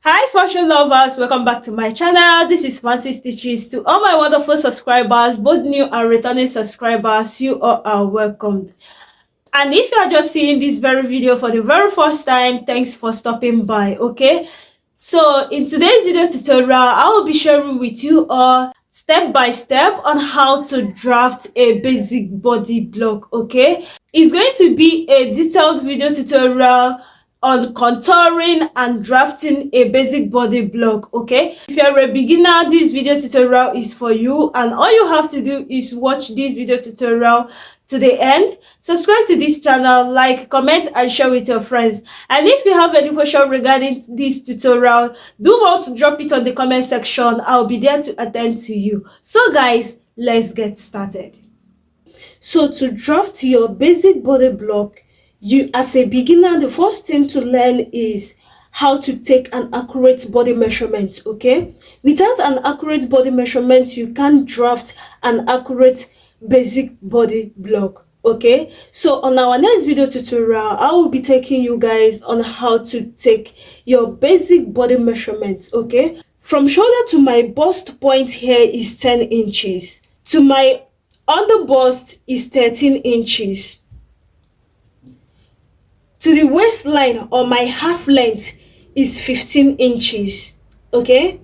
Hi fashion lovers, welcome back to my channel. This is Fancy Stitches. To all my wonderful subscribers, both new and returning subscribers, you all are welcomed. And if you are just seeing this very video for the very first time, thanks for stopping by. Okay, so in today's video tutorial, I will be sharing with you all step by step on how to draft a basic body block. Okay, it's going to be a detailed video tutorial on contouring and drafting a basic body block. Okay, if you're a beginner, this video tutorial is for you, and all you have to do is watch this video tutorial to the end. Subscribe to this channel, like, comment and share with your friends. And if you have any question regarding this tutorial, do want to drop it on the comment section. I'll be there to attend to you. So guys, let's get started. So to draft your basic body block, you as a beginner, the first thing to learn is how to take an accurate body measurement. Okay, without an accurate body measurement, you can't draft an accurate basic body block. Okay, so on our next video tutorial, I will be taking you guys on how to take your basic body measurements. Okay, from shoulder to my bust point here is 10 inches, to my under bust is 13 inches, to the waistline or my half length is 15 inches. Okay,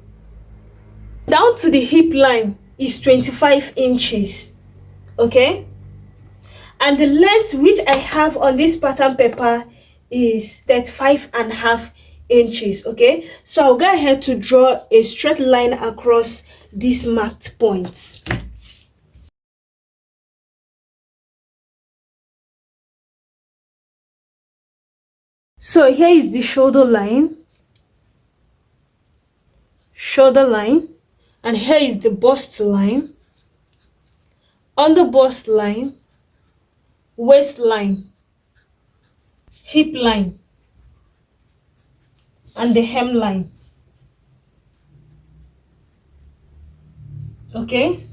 down to the hip line is 25 inches. Okay, and the length which I have on this pattern paper is 35.5 inches. Okay, so I'll go ahead to draw a straight line across these marked points. So here is the shoulder line, and here is the bust line, under bust line, waistline, hip line, and the hemline. Okay,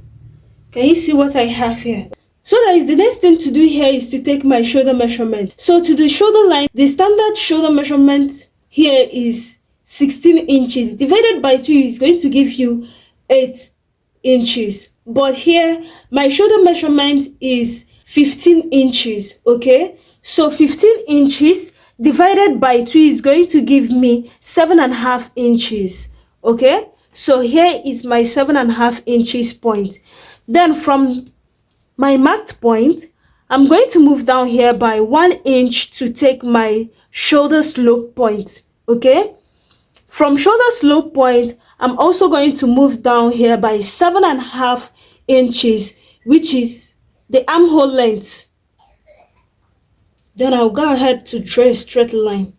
can you see what I have here? So guys, the next thing to do here is to take my shoulder measurement. So to the shoulder line, the standard shoulder measurement here is 16 inches. Divided by 2 is going to give you 8 inches. But here, my shoulder measurement is 15 inches. Okay, so 15 inches divided by 2 is going to give me 7.5 inches. Okay, so here is my 7.5 inches point. Then from my marked point, I'm going to move down here by 1 inch to take my shoulder slope point. Okay, from shoulder slope point, I'm also going to move down here by 7.5 inches, which is the armhole length. Then I'll go ahead to draw a straight line,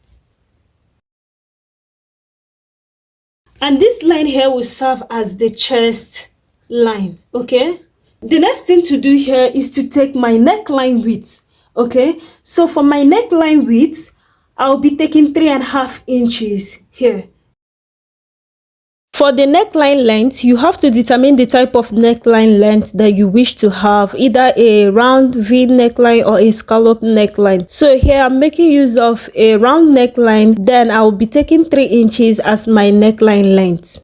and this line here will serve as the chest line. Okay, the next thing to do here is to take my neckline width. Okay, so for my neckline width, I'll be taking 3.5 inches here. For the neckline length, you have to determine the type of neckline length that you wish to have, either a round V neckline or a scallop neckline. So here I'm making use of a round neckline, then I'll be taking 3 inches as my neckline length.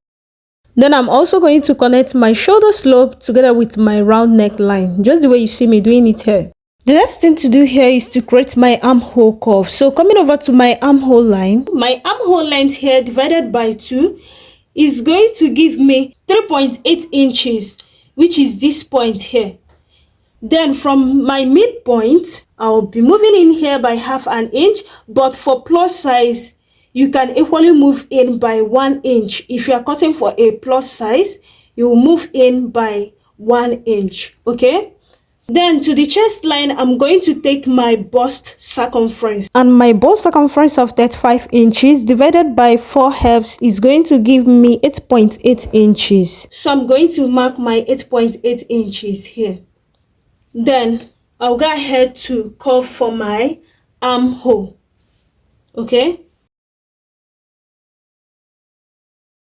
Then I'm also going to connect my shoulder slope together with my round neckline, just the way you see me doing it here. The next thing to do here is to create my armhole curve. So coming over to my armhole line, my armhole length here divided by 2 is going to give me 3.8 inches, which is this point here. Then from my midpoint, I'll be moving in here by 0.5 inch, but for plus size, you can equally move in by 1 inch. If you are cutting for a plus size, you will move in by 1 inch. Okay, then to the chest line, I'm going to take my bust circumference, and my bust circumference of 35 inches divided by 4 halves is going to give me 8.8 inches. So I'm going to mark my 8.8 inches here. Then I'll go ahead to curve for my armhole. Okay,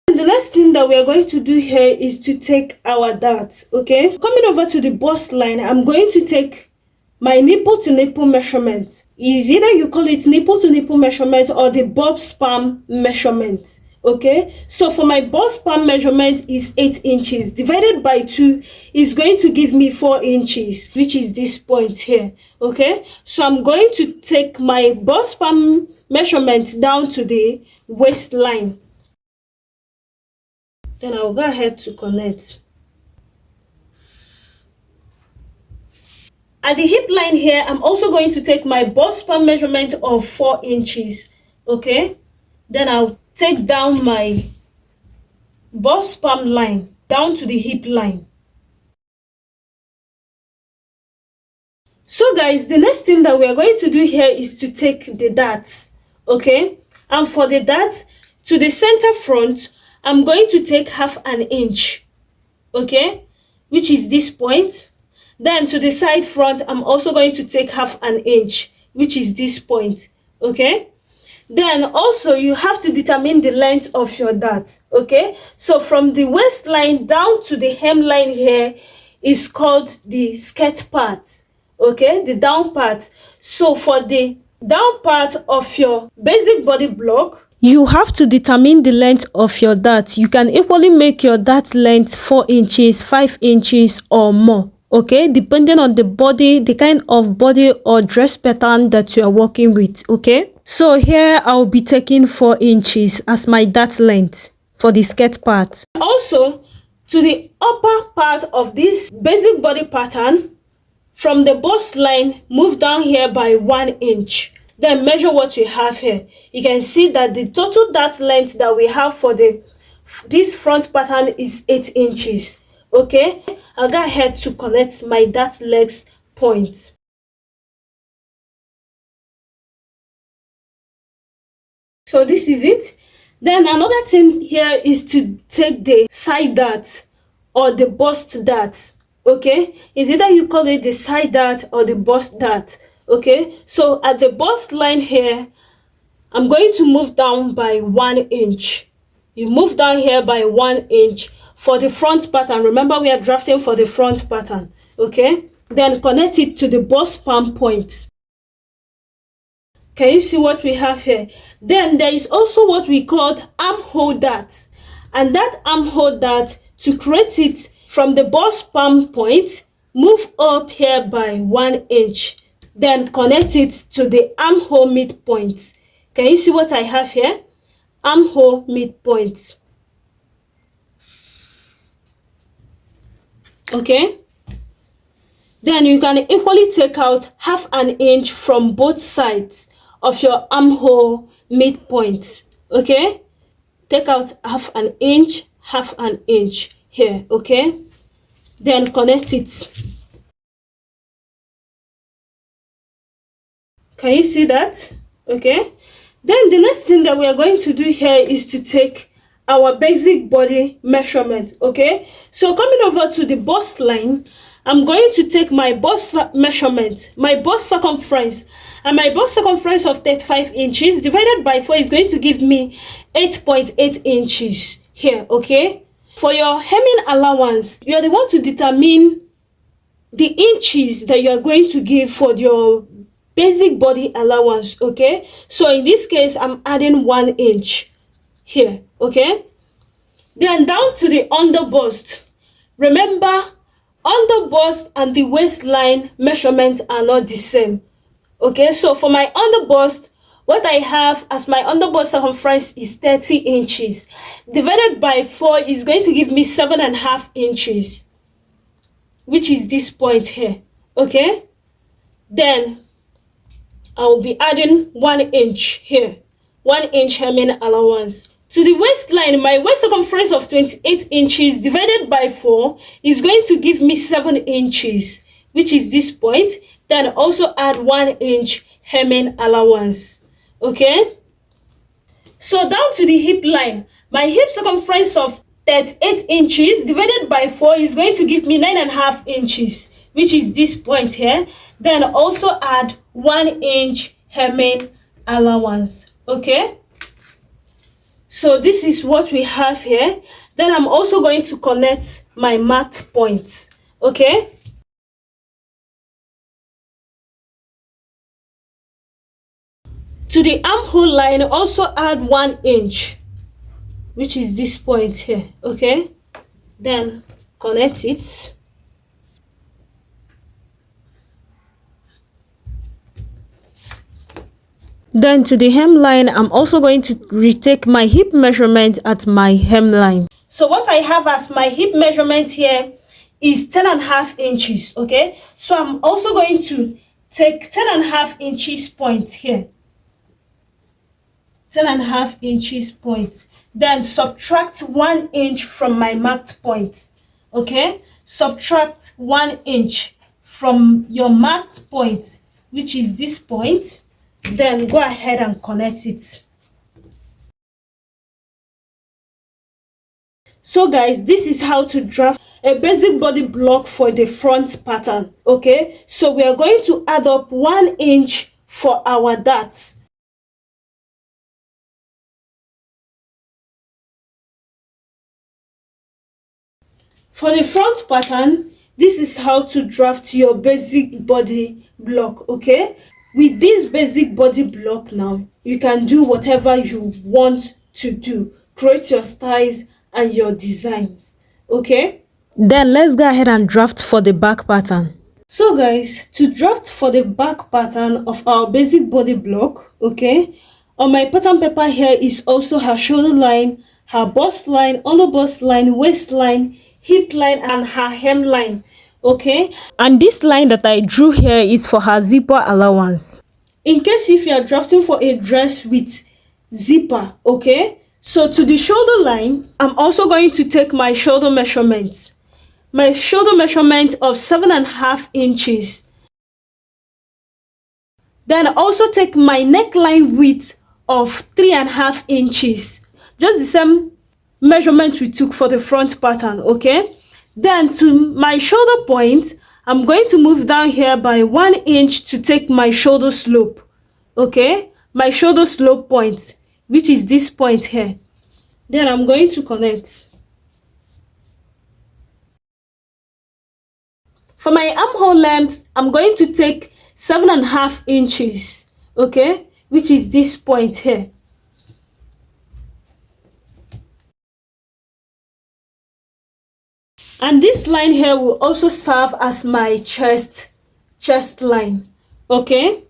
the next thing that we are going to do here is to take our dart. Okay, coming over to the bust line, I'm going to take my nipple to nipple measurement. Is either you call it nipple to nipple measurement or the bob spam measurement. Okay, so for my bust palm measurement is 8 inches divided by 2 is going to give me 4 inches, which is this point here. Okay, so I'm going to take my bust palm measurement down to the waistline. Then I'll go ahead to connect. At the hip line here, I'm also going to take my bust palm measurement of 4 inches. Okay, then I'll take down my bust palm line down to the hip line. So guys, the next thing that we are going to do here is to take the darts. Okay, and for the dart to the center front, I'm going to take half an inch. Okay, which is this point. Then to the side front, I'm also going to take half an inch, which is this point. Okay, then also you have to determine the length of your dart. Okay, so from the waistline down to the hemline here is called the skirt part. Okay, the down part. So for the down part of your basic body block, you have to determine the length of your dart. You can equally make your dart length 4 inches, 5 inches or more. Okay, depending on the body, the kind of body or dress pattern that you are working with. Okay, so here I'll be taking 4 inches as my dart length for the skirt part. Also, to the upper part of this basic body pattern, from the bust line, move down here by 1 inch. Then measure what we have here. You can see that the total dart length that we have for this front pattern is 8 inches. Okay, I'll go ahead to connect my dart legs point. So this is it. Then another thing here is to take the side dart or the bust dart. Okay, is either you call it the side dart or the bust dart. Okay, so at the bust line here, I'm going to move down by 1 inch. You move down here by 1 inch for the front pattern. Remember, we are drafting for the front pattern. Okay, then connect it to the bust palm point. Can you see what we have here? Then there is also what we called armhole dart, and that armhole dart, to create it from the bust palm point, move up here by 1 inch, then connect it to the armhole midpoint. Can you see what I have here? Armhole midpoint. Okay, then you can equally take out half an inch from both sides of your armhole midpoint. Okay, take out half an inch here. Okay, then connect it. Can you see that? Okay, then the next thing that we are going to do here is to take our basic body measurement. Okay, so coming over to the bust line, I'm going to take my bust measurement, my bust circumference, and my bust circumference of 35 inches divided by 4 is going to give me 8.8 inches here. Okay, for your hemming allowance, you are the one to determine the inches that you are going to give for your basic body allowance. Okay, so in this case, I'm adding 1 inch here. Okay, then down to the under bust. Remember, under bust and the waistline measurement are not the same. Okay, so for my under bust, what I have as my under bust circumference is 30 inches divided by 4 is going to give me 7.5 inches, which is this point here. Okay, then I will be adding 1 inch here, 1 inch hemming allowance. To the waistline, my waist circumference of 28 inches divided by 4 is going to give me 7 inches, which is this point. Then also add 1 inch hemming allowance. Okay, so down to the hip line, my hip circumference of 38 inches divided by 4 is going to give me 9.5 inches, which is this point here. Then also add 1 inch hemming allowance. Okay, so this is what we have here. Then I'm also going to connect my marked points. Okay, to the armhole line, also add 1 inch. which is this point here. Okay, then connect it. Then to the hemline, I'm also going to retake my hip measurement at my hemline. So what I have as my hip measurement here is 10.5 inches. Okay, so I'm also going to take 10.5 inches point here. 10.5 inches point. Then subtract 1 inch from my marked point. Okay, subtract 1 inch from your marked point, which is this point. Then go ahead and connect it. So guys, this is how to draft a basic body block for the front pattern. Okay, so we are going to add up 1 inch for our darts. For the front pattern, this is how to draft your basic body block. Okay, with this basic body block now, you can do whatever you want to do. Create your styles and your designs. Okay, then let's go ahead and draft for the back pattern. So guys, to draft for the back pattern of our basic body block, okay, on my pattern paper here is also her shoulder line, her bust line, under bust line, waistline, hip line, and her hemline. Okay, and this line that I drew here is for her zipper allowance, in case if you are drafting for a dress with zipper. Okay, so to the shoulder line, I'm also going to take my shoulder measurements. My shoulder measurement of 7.5 inches. Then also take my neckline width of 3.5 inches. Just the same measurement we took for the front pattern. Okay, then to my shoulder point, I'm going to move down here by 1 inch to take my shoulder slope. Okay, my shoulder slope point, which is this point here. Then I'm going to connect. For my armhole length, I'm going to take 7.5 inches. Okay, which is this point here. And this line here will also serve as my chest line. Okay,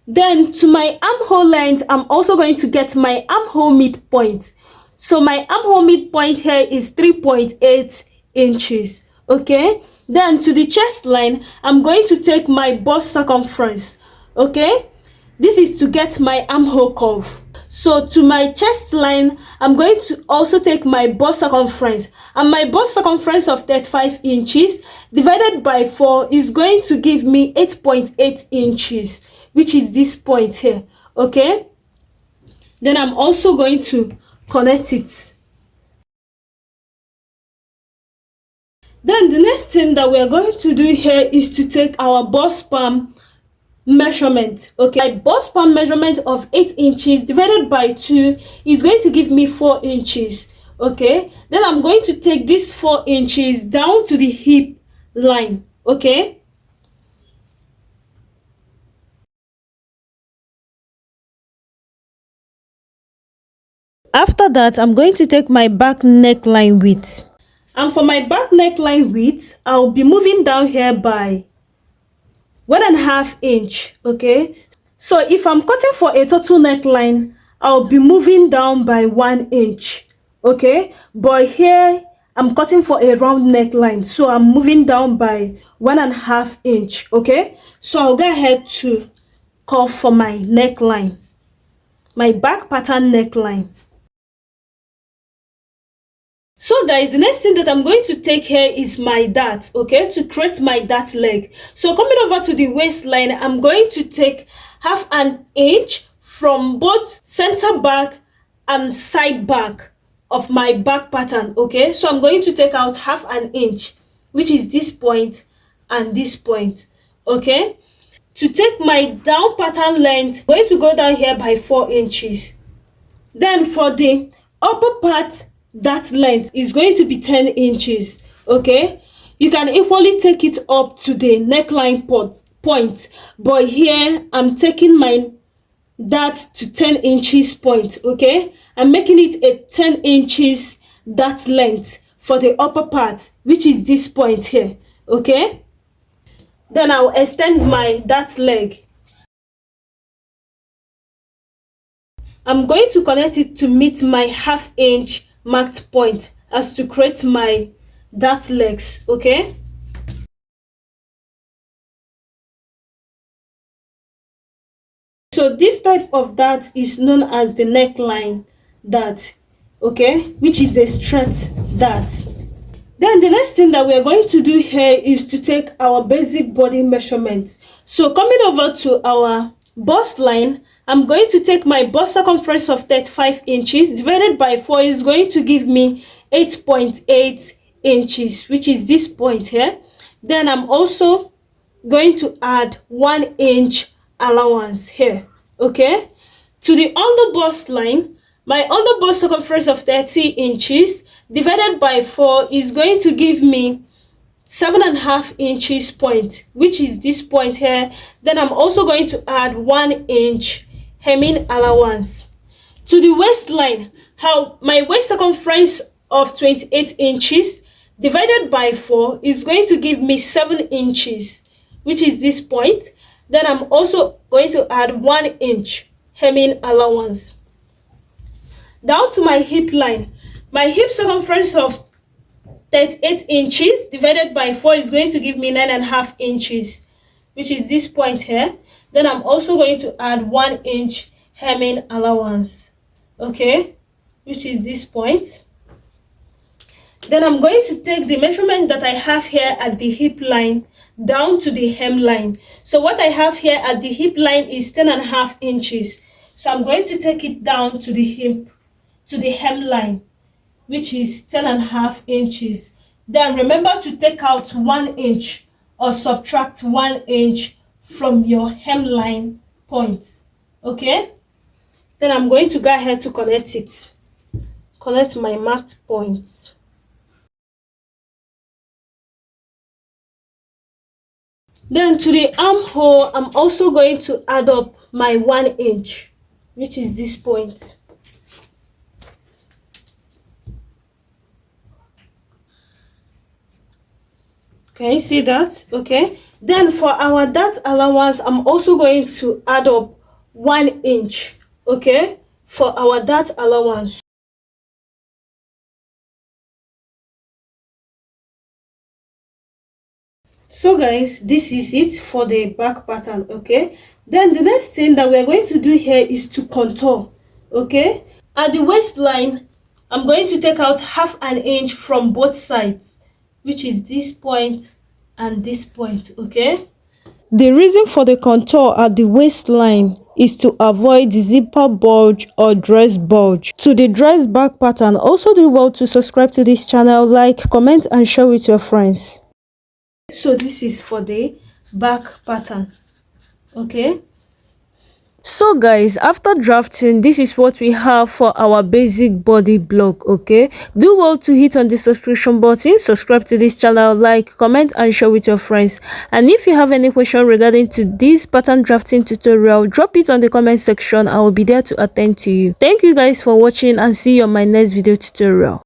then to my armhole length, I'm also going to get my armhole midpoint. So my armhole midpoint here is 3.8 inches. Okay, then to the chest line, I'm going to take my bust circumference. Okay, this is to get my armhole curve. So to my chest line, I'm going to also take my bust circumference, and my bust circumference of 35 inches divided by 4 is going to give me 8.8 inches, which is this point here. Okay, then I'm also going to connect it. Then the next thing that we are going to do here is to take our bust span measurement. Okay, my bust span measurement of 8 inches divided by 2 is going to give me 4 inches. Okay, then I'm going to take this 4 inches down to the hip line. Okay, after that, I'm going to take my back neckline width. And for my back neckline width, I'll be moving down here by 1.5 inch. Okay, so if I'm cutting for a total neckline, I'll be moving down by 1 inch. Okay, but here I'm cutting for a round neckline, so I'm moving down by 1.5 inch. Okay, so I'll go ahead to cut for my neckline, my back pattern neckline. So guys, the next thing that I'm going to take here is my dart. Okay, to create my dart leg. So coming over to the waistline, I'm going to take 1/2 inch from both center back and side back of my back pattern. Okay, so I'm going to take out 1/2 inch, which is this point and this point. Okay, to take my down pattern length, I'm going to go down here by 4 inches. Then for the upper part, that length is going to be 10 inches. Okay, you can equally take it up to the neckline point, but here I'm taking my that to 10 inches point. Okay, I'm making it a 10 inches dart length for the upper part, which is this point here. Okay, then I'll extend my dart leg. I'm going to connect it to meet my 1/2 inch marked point as to create my dart legs. Okay, so this type of dart is known as the neckline dart, okay, which is a straight dart. Then the next thing that we are going to do here is to take our basic body measurement. So coming over to our bust line, I'm going to take my bust circumference of 35 inches divided by 4 is going to give me 8.8 inches, which is this point here. Then I'm also going to add 1 inch allowance here. Okay, to the under bust line, my under bust circumference of 30 inches divided by 4 is going to give me 7.5 inches point, which is this point here. Then I'm also going to add 1 inch hemming allowance. To the waistline, how my waist circumference of 28 inches divided by 4 is going to give me 7 inches, which is this point. Then I'm also going to add 1 inch hemming allowance. Down to my hip line, my hip circumference of 38 inches divided by 4 is going to give me 9.5 inches, which is this point here. Then I'm also going to add 1 inch hemming allowance, okay, which is this point. Then I'm going to take the measurement that I have here at the hip line down to the hem line. So what I have here at the hip line is 10.5 inches. So I'm going to take it down to the hip, to the hem line, which is 10.5 inches. Then remember to take out 1 inch or subtract 1 inch from your hem line point. Okay, then I'm going to go ahead to connect it. Connect my marked points. Then to the armhole, I'm also going to add up my 1 inch, which is this point. Can you see that? Okay, then for our dart allowance, I'm also going to add up 1 inch, okay, for our dart allowance. So guys, this is it for the back pattern. Okay, then the next thing that we're going to do here is to contour. Okay, at the waistline, I'm going to take out 1/2 inch from both sides, which is this point and this point. Okay, the reason for the contour at the waistline is to avoid zipper bulge or dress bulge. To the dress back pattern, also do well to subscribe to this channel, like, comment and share with your friends. So this is for the back pattern. Okay, so guys, after drafting, this is what we have for our basic body block. Okay, do well to hit on the subscription button, subscribe to this channel, like, comment and share with your friends. And if you have any question regarding to this pattern drafting tutorial, drop it on the comment section. I will be there to attend to you. Thank you guys for watching and see you on my next video tutorial.